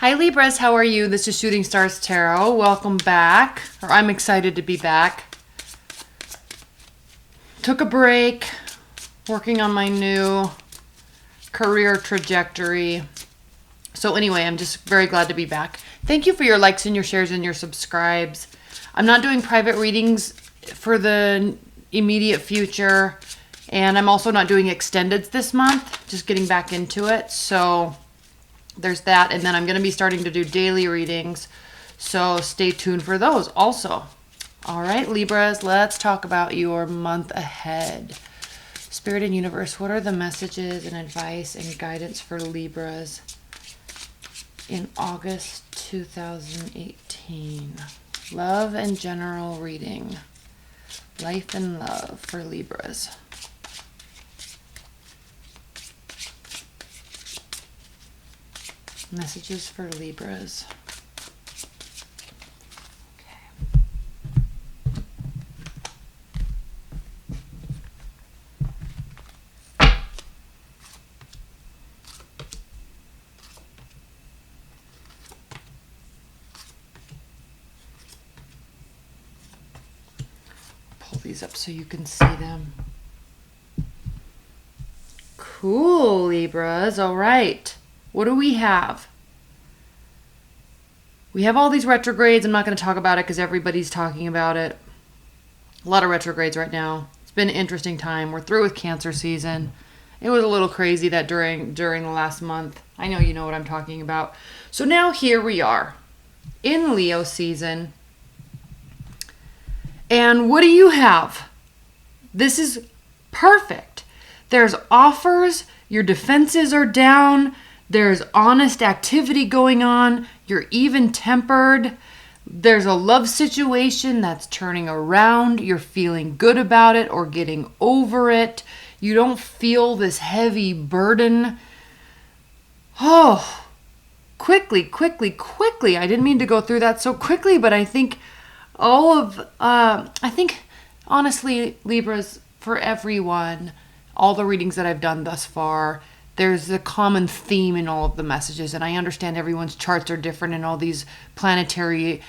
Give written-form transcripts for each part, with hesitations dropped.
Hi Libras, how are you? This is Shooting Stars Tarot. Welcome back. I'm excited to be back. Took a break working on my new career trajectory. So anyway, I'm just very glad to be back. Thank you for your likes and your shares and your subscribes. I'm not doing private readings for the immediate future, and I'm also not doing extendeds this month, just getting back into it. So there's that, and then I'm going to be starting to do daily readings, so stay tuned for those also. All right, Libras, let's talk about your month ahead. Spirit and Universe, what are the messages and advice and guidance for Libras in August 2018? Love and general reading. Life and love for Libras. Messages for Libras. Okay. Pull these up so you can see them. Cool, Libras. All right. What do we have? We have all these retrogrades. I'm not going to talk about it because everybody's talking about it. A lot of retrogrades right now. It's been an interesting time. We're through with Cancer season. It was a little crazy that during the last month. I know you know what I'm talking about. So now here we are in Leo season. And what do you have? This is perfect. There's offers. Your defenses are down. There's honest activity going on. You're even-tempered. There's a love situation that's turning around. You're feeling good about it or getting over it. You don't feel this heavy burden. Oh, quickly. I didn't mean to go through that so quickly, but I think honestly, Libras, for everyone, all the readings that I've done thus far, there's a common theme in all of the messages, and I understand everyone's charts are different and all these planetary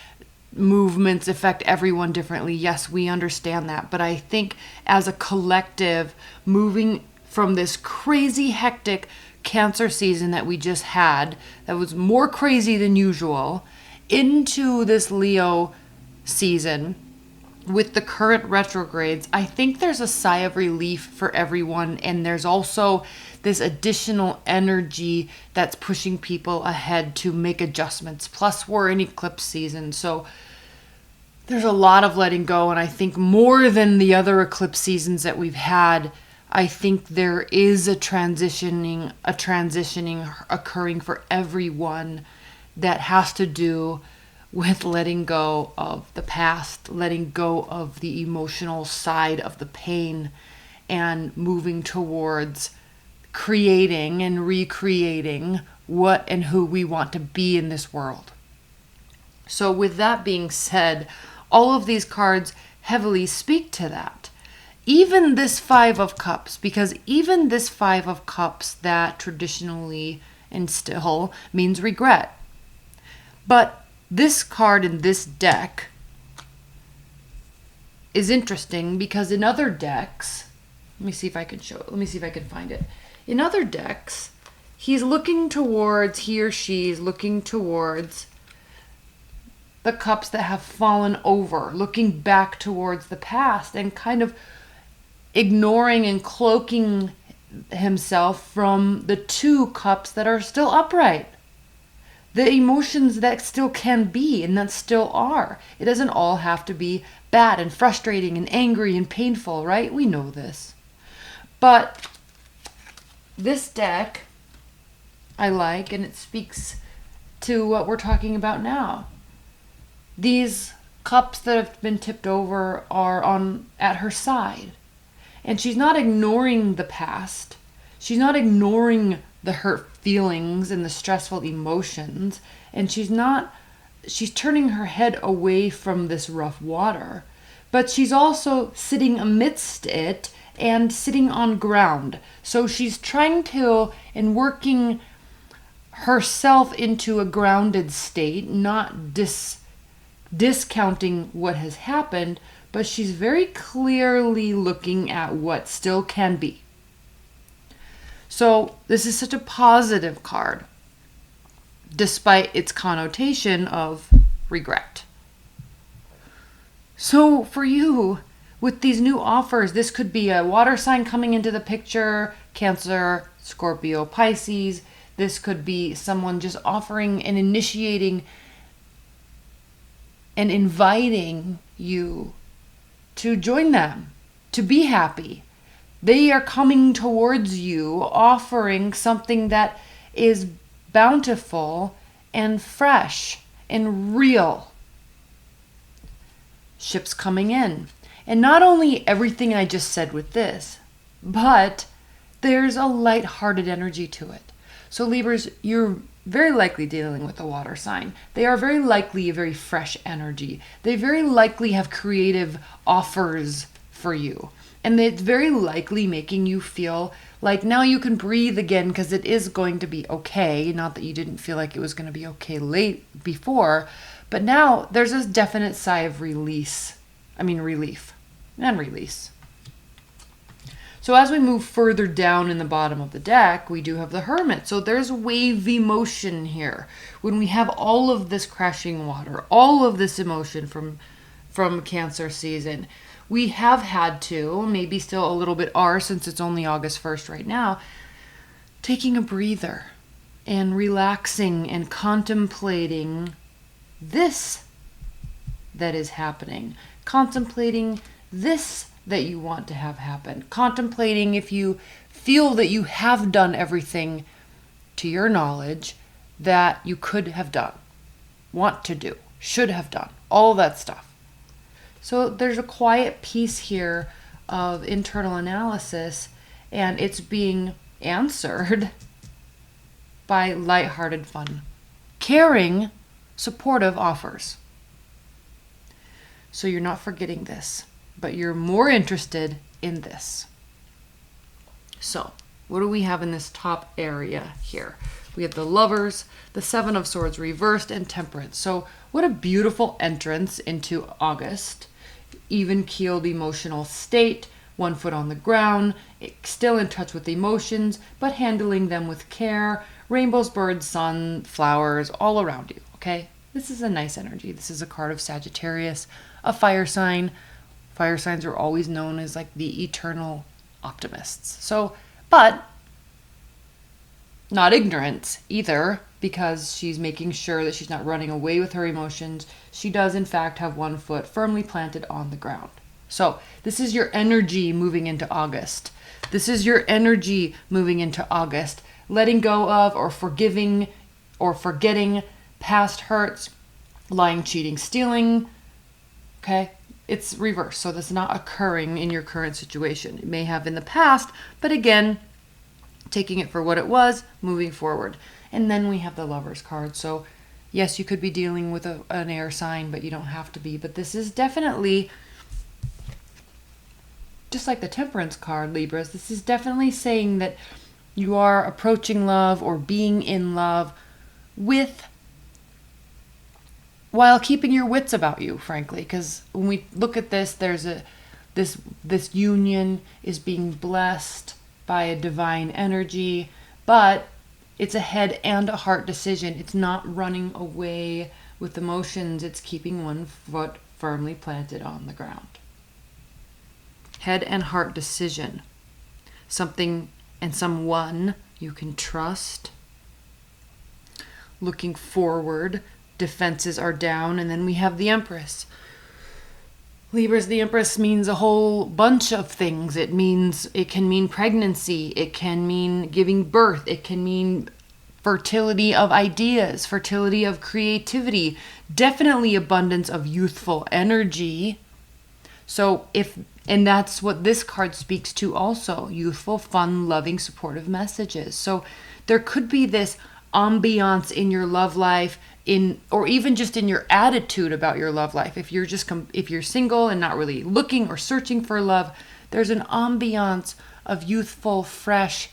movements affect everyone differently. Yes, we understand that, but I think as a collective, moving from this crazy, hectic Cancer season that we just had, that was more crazy than usual, into this Leo season with the current retrogrades, I think there's a sigh of relief for everyone, and there's also this additional energy that's pushing people ahead to make adjustments. Plus, we're in eclipse season, so there's a lot of letting go, and I think more than the other eclipse seasons that we've had, I think there is a transitioning occurring for everyone that has to do with letting go of the past, letting go of the emotional side of the pain, and moving towards creating and recreating what and who we want to be in this world. So with that being said, all of these cards heavily speak to that. Even this Five of Cups, because even this Five of Cups that traditionally and still means regret. But this card in this deck is interesting because in other decks, let me see if I can show it. Let me see if I can find it. In other decks, he or she is looking towards the cups that have fallen over, looking back towards the past and kind of ignoring and cloaking himself from the two cups that are still upright. The emotions that still can be and that still are. It doesn't all have to be bad and frustrating and angry and painful, right? We know this. But this deck I like, and it speaks to what we're talking about now. These cups that have been tipped over are at her side. And she's not ignoring the past. She's not ignoring the hurt feelings and the stressful emotions. And she's turning her head away from this rough water. But she's also sitting amidst it and sitting on ground. So she's trying to, and working herself into a grounded state, not discounting what has happened, but she's very clearly looking at what still can be. So this is such a positive card, despite its connotation of regret. So for you, with these new offers, this could be a water sign coming into the picture, Cancer, Scorpio, Pisces. This could be someone just offering and initiating and inviting you to join them, to be happy. They are coming towards you, offering something that is bountiful and fresh and real. Ships coming in. And not only everything I just said with this, but there's a light-hearted energy to it. So Libras, you're very likely dealing with a water sign. They are very likely a very fresh energy. They very likely have creative offers for you. And it's very likely making you feel like now you can breathe again because it is going to be okay. Not that you didn't feel like it was going to be okay late before, but now there's this definite sigh of relief and release. So as we move further down in the bottom of the deck, we do have the Hermit. So there's wavy motion here. When we have all of this crashing water, all of this emotion from Cancer season, we have had to, maybe still a little bit are since it's only August 1st right now, taking a breather and relaxing and contemplating this that is happening, contemplating this that you want to have happen, contemplating if you feel that you have done everything to your knowledge that you could have done, want to do, should have done, all that stuff. So there's a quiet piece here of internal analysis, and it's being answered by lighthearted fun, caring, supportive offers. So you're not forgetting this, but you're more interested in this. So what do we have in this top area here? We have the Lovers, the Seven of Swords reversed, and Temperance. So what a beautiful entrance into August. Even-keeled emotional state, 1 foot on the ground, still in touch with emotions, but handling them with care. Rainbows, birds, sun, flowers, all around you, okay? This is a nice energy. This is a card of Sagittarius, a fire sign. Fire signs are always known as like the eternal optimists. So, but not ignorant either, because she's making sure that she's not running away with her emotions. She does, in fact, have 1 foot firmly planted on the ground. So this is your energy moving into August. This is your energy moving into August. Letting go of or forgiving or forgetting past hurts, lying, cheating, stealing. Okay? It's reverse. So that's not occurring in your current situation. It may have in the past, but again, taking it for what it was, moving forward. And then we have the Lovers card. So yes, you could be dealing with an air sign, but you don't have to be. But this is definitely, just like the Temperance card, Libras, this is definitely saying that you are approaching love or being in love with, while keeping your wits about you, frankly. Because when we look at this, there's this union is being blessed by a divine energy, but it's a head and a heart decision. It's not running away with emotions. It's keeping 1 foot firmly planted on the ground. Head and heart decision. Something and someone you can trust. Looking forward. Defenses are down. And then we have the Empress. Libras, the Empress means a whole bunch of things. It can mean pregnancy. It can mean giving birth. It can mean fertility of ideas, fertility of creativity, definitely abundance of youthful energy. So and that's what this card speaks to also, youthful, fun, loving, supportive messages. So there could be this ambiance in your love life, or even just in your attitude about your love life. If you're single and not really looking or searching for love, there's an ambiance of youthful, fresh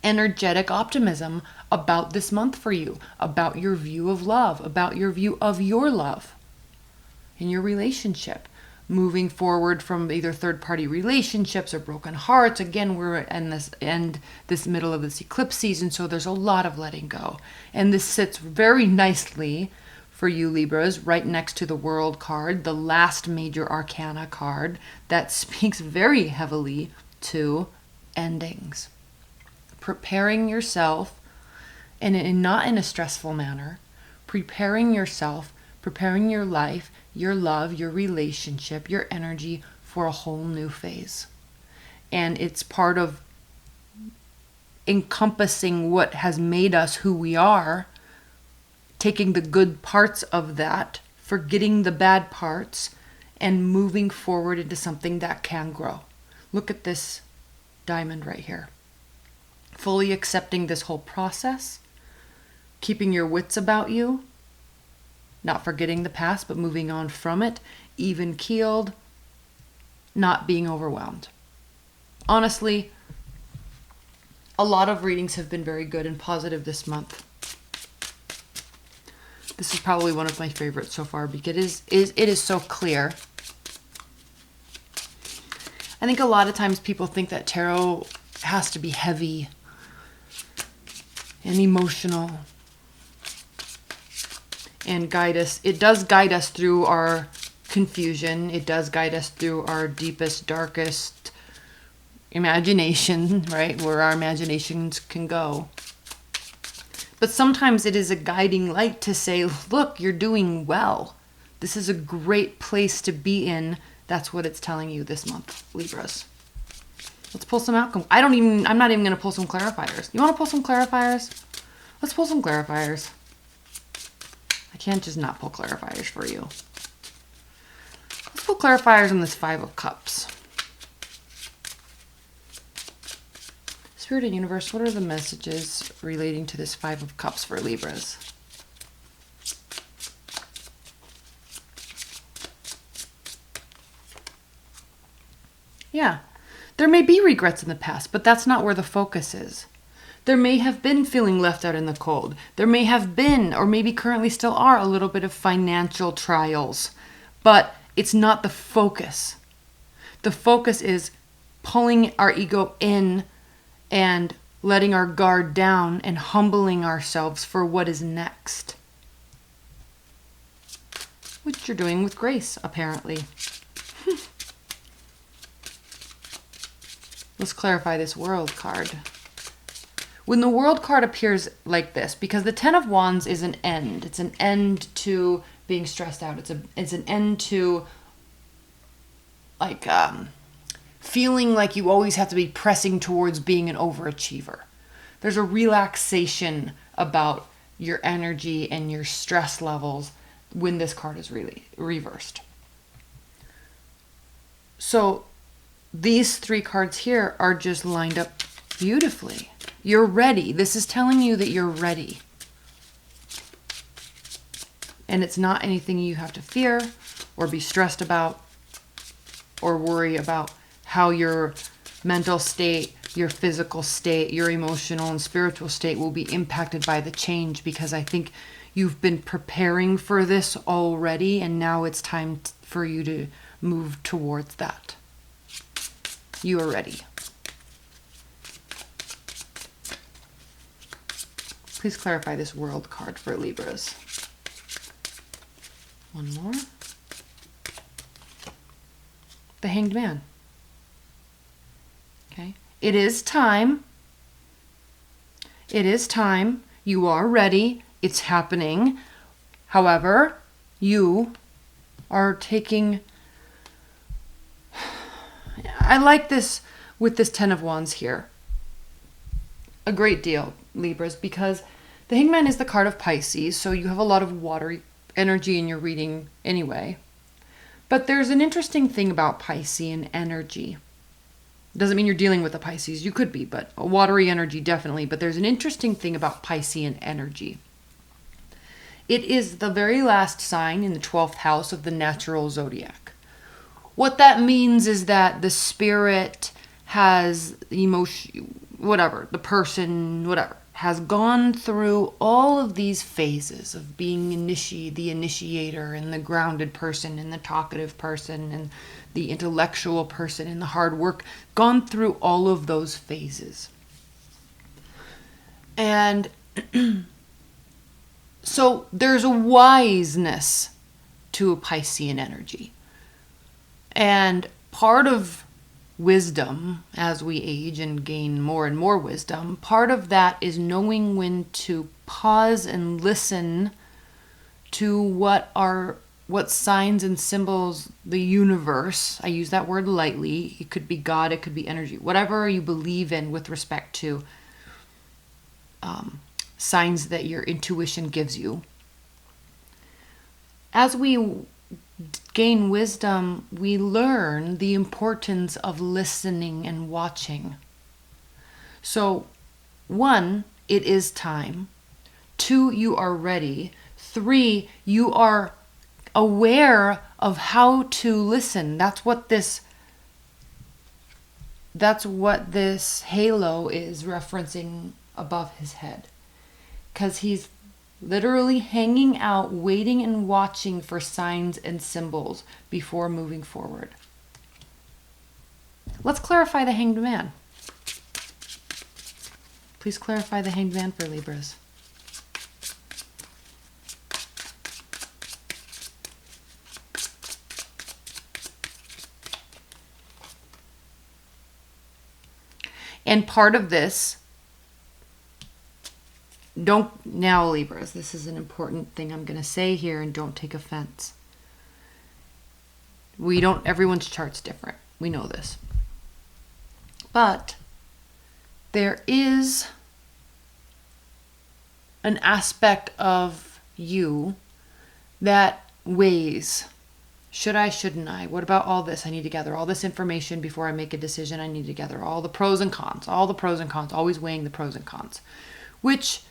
energetic optimism about this month for you, about your view of love, about your view of your love in your relationship. Moving forward from either third-party relationships or broken hearts. Again, we're in this middle of this eclipse season, so there's a lot of letting go. And this sits very nicely for you Libras right next to the World card, the last major arcana card that speaks very heavily to endings. Preparing yourself, and not in a stressful manner, preparing yourself, preparing your life, your love, your relationship, your energy for a whole new phase. And it's part of encompassing what has made us who we are, taking the good parts of that, forgetting the bad parts, and moving forward into something that can grow. Look at this diamond right here. Fully accepting this whole process, keeping your wits about you, not forgetting the past, but moving on from it, even keeled, not being overwhelmed. Honestly, a lot of readings have been very good and positive this month. This is probably one of my favorites so far because it is so clear. I think a lot of times people think that tarot has to be heavy and emotional and guide us. It does guide us through our confusion. It does guide us through our deepest, darkest imagination, right? Where our imaginations can go. But sometimes it is a guiding light to say, look, you're doing well. This is a great place to be in. That's what it's telling you this month, Libras. Let's pull some outcome. I'm not even going to pull some clarifiers. You want to pull some clarifiers? Let's pull some clarifiers. I can't just not pull clarifiers for you. Let's pull clarifiers on this Five of Cups. Spirit and Universe, what are the messages relating to this Five of Cups for Libras? Yeah, there may be regrets in the past, but that's not where the focus is. There may have been feeling left out in the cold. There may have been, or maybe currently still are, a little bit of financial trials. But it's not the focus. The focus is pulling our ego in and letting our guard down and humbling ourselves for what is next. Which you're doing with grace, apparently. Let's clarify this World card. When the World card appears like this, because the Ten of Wands is an end. It's an end to being stressed out. It's an end to feeling like you always have to be pressing towards being an overachiever. There's a relaxation about your energy and your stress levels when this card is really reversed. So these three cards here are just lined up beautifully. You're ready. This is telling you that you're ready. And it's not anything you have to fear or be stressed about or worry about how your mental state, your physical state, your emotional and spiritual state will be impacted by the change, because I think you've been preparing for this already, and now it's time for you to move towards that. You are ready. Please clarify this World card for Libras. One more. The Hanged Man. Okay. It is time. It is time. You are ready. It's happening. However, you are taking... I like this with this Ten of Wands here a great deal, Libras, because the Hangman is the card of Pisces, so you have a lot of watery energy in your reading anyway. But there's an interesting thing about Piscean energy. Doesn't mean you're dealing with a Pisces. You could be, but a watery energy definitely. But there's an interesting thing about Piscean energy. It is the very last sign in the 12th house of the natural zodiac. What that means is that the spirit has emotion, whatever, the person, whatever, has gone through all of these phases of being the initiator, and the grounded person, and the talkative person, and the intellectual person, and the hard work, gone through all of those phases. And so there's a wiseness to a Piscean energy. And part of wisdom, as we age and gain more and more wisdom, part of that is knowing when to pause and listen to what signs and symbols the universe, I use that word lightly, it could be God, it could be energy, whatever you believe in with respect to signs that your intuition gives you. As we gain wisdom, we learn the importance of listening and watching. So, 1, it is time. 2, you are ready. 3, you are aware of how to listen. That's what this halo is referencing above his head. Because he's literally hanging out, waiting and watching for signs and symbols before moving forward. Let's clarify the Hanged Man. Please clarify the Hanged Man for Libras. And part of this, now Libras, this is an important thing I'm going to say here, and don't take offense. Everyone's chart's different. We know this. But there is an aspect of you that weighs. Should I, shouldn't I? What about all this? I need to gather all this information before I make a decision. I need to gather all the pros and cons, always weighing the pros and cons, which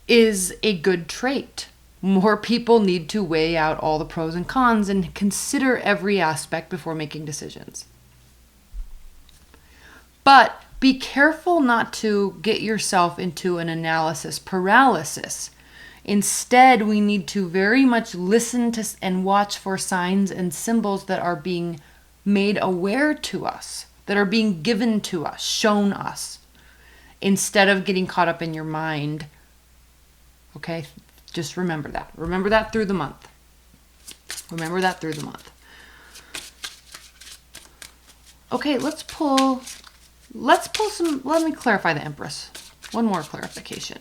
is a good trait. More people need to weigh out all the pros and cons and consider every aspect before making decisions. But be careful not to get yourself into an analysis paralysis. Instead, we need to very much listen to and watch for signs and symbols that are being made aware to us, that are being given to us, shown us, instead of getting caught up in your mind. Okay, just remember that. Remember that through the month. Okay, let's pull some, let me clarify the Empress. One more clarification.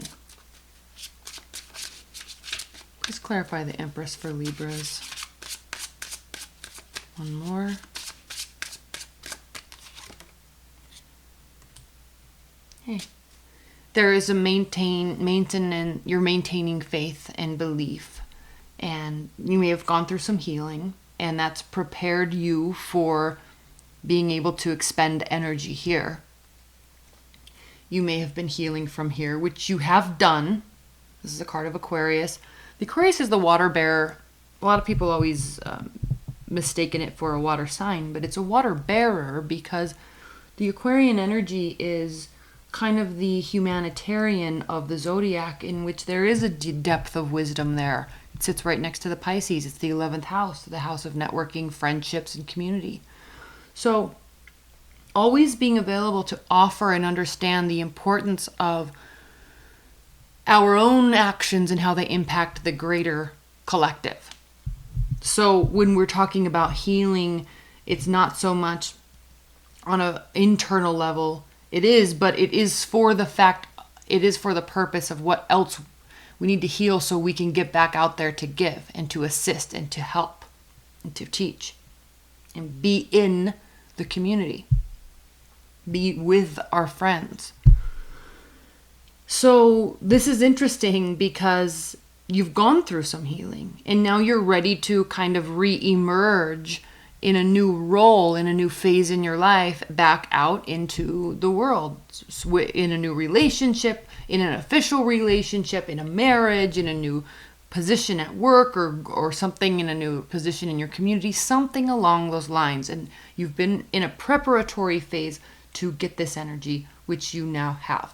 Please clarify the Empress for Libras. One more. Hey. There is a you're maintaining faith and belief, and you may have gone through some healing, and that's prepared you for being able to expend energy here. You may have been healing from here, which you have done. This is a card of Aquarius. The Aquarius is the water bearer. A lot of people always mistaken it for a water sign, but it's a water bearer because the Aquarian energy is kind of the humanitarian of the zodiac, in which there is a depth of wisdom there. It sits right next to the Pisces. It's the 11th house, the house of networking, friendships, and community. So always being available to offer and understand the importance of our own actions and how they impact the greater collective. So when we're talking about healing, it's not so much on an internal level. It is, but it is for the purpose of what else we need to heal so we can get back out there to give and to assist and to help and to teach and be in the community, be with our friends. So this is interesting because you've gone through some healing and now you're ready to kind of re-emerge in a new role, in a new phase in your life, back out into the world, in a new relationship, in an official relationship, in a marriage, in a new position at work, or something, in a new position in your community, something along those lines. And you've been in a preparatory phase to get this energy which you now have.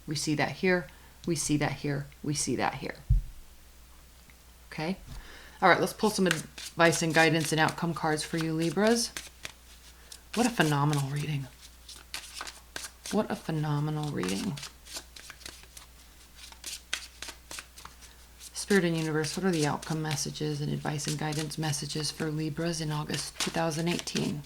We see that here. We see that here. We see that here. Okay. All right, let's pull some advice and guidance and outcome cards for you, Libras. What a phenomenal reading. What a phenomenal reading. Spirit and Universe, what are the outcome messages and advice and guidance messages for Libras in August 2018?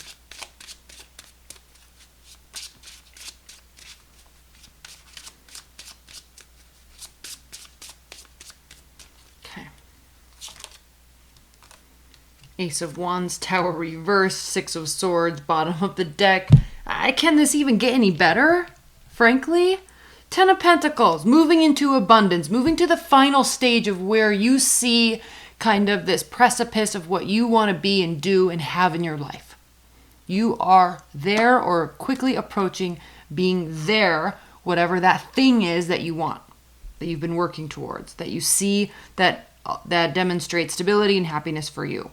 Okay. Ace of Wands, Tower reverse, Six of Swords, bottom of the deck. Can this even get any better? Frankly? Ten of Pentacles, moving into abundance, moving to the final stage of where you see kind of this precipice of what you want to be and do and have in your life. You are there or quickly approaching being there, whatever that thing is that you want, that you've been working towards, that you see that demonstrates stability and happiness for you.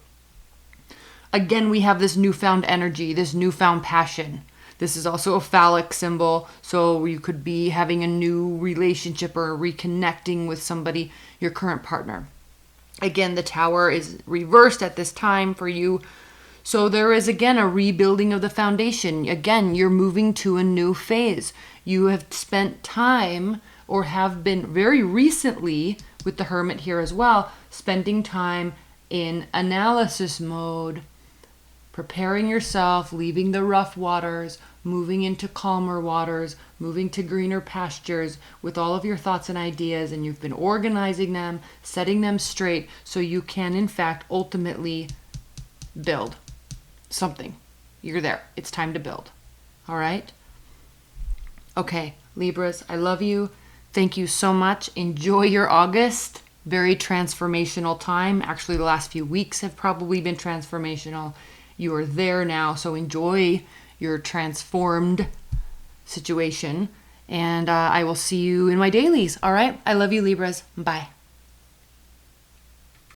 Again, we have this newfound energy, this newfound passion. This is also a phallic symbol, so you could be having a new relationship or reconnecting with somebody, your current partner. Again, the Tower is reversed at this time for you. So there is, again, a rebuilding of the foundation. Again, you're moving to a new phase. You have spent time, or have been very recently, with the Hermit here as well, spending time in analysis mode, preparing yourself, leaving the rough waters, moving into calmer waters, moving to greener pastures with all of your thoughts and ideas, and you've been organizing them, setting them straight so you can, in fact, ultimately build something. You're there. It's time to build. All right? Okay, Libras, I love you. Thank you so much. Enjoy your August. Very transformational time. Actually, the last few weeks have probably been transformational. You are there now, so enjoy your transformed situation. And I will see you in my dailies. All right? I love you, Libras. Bye.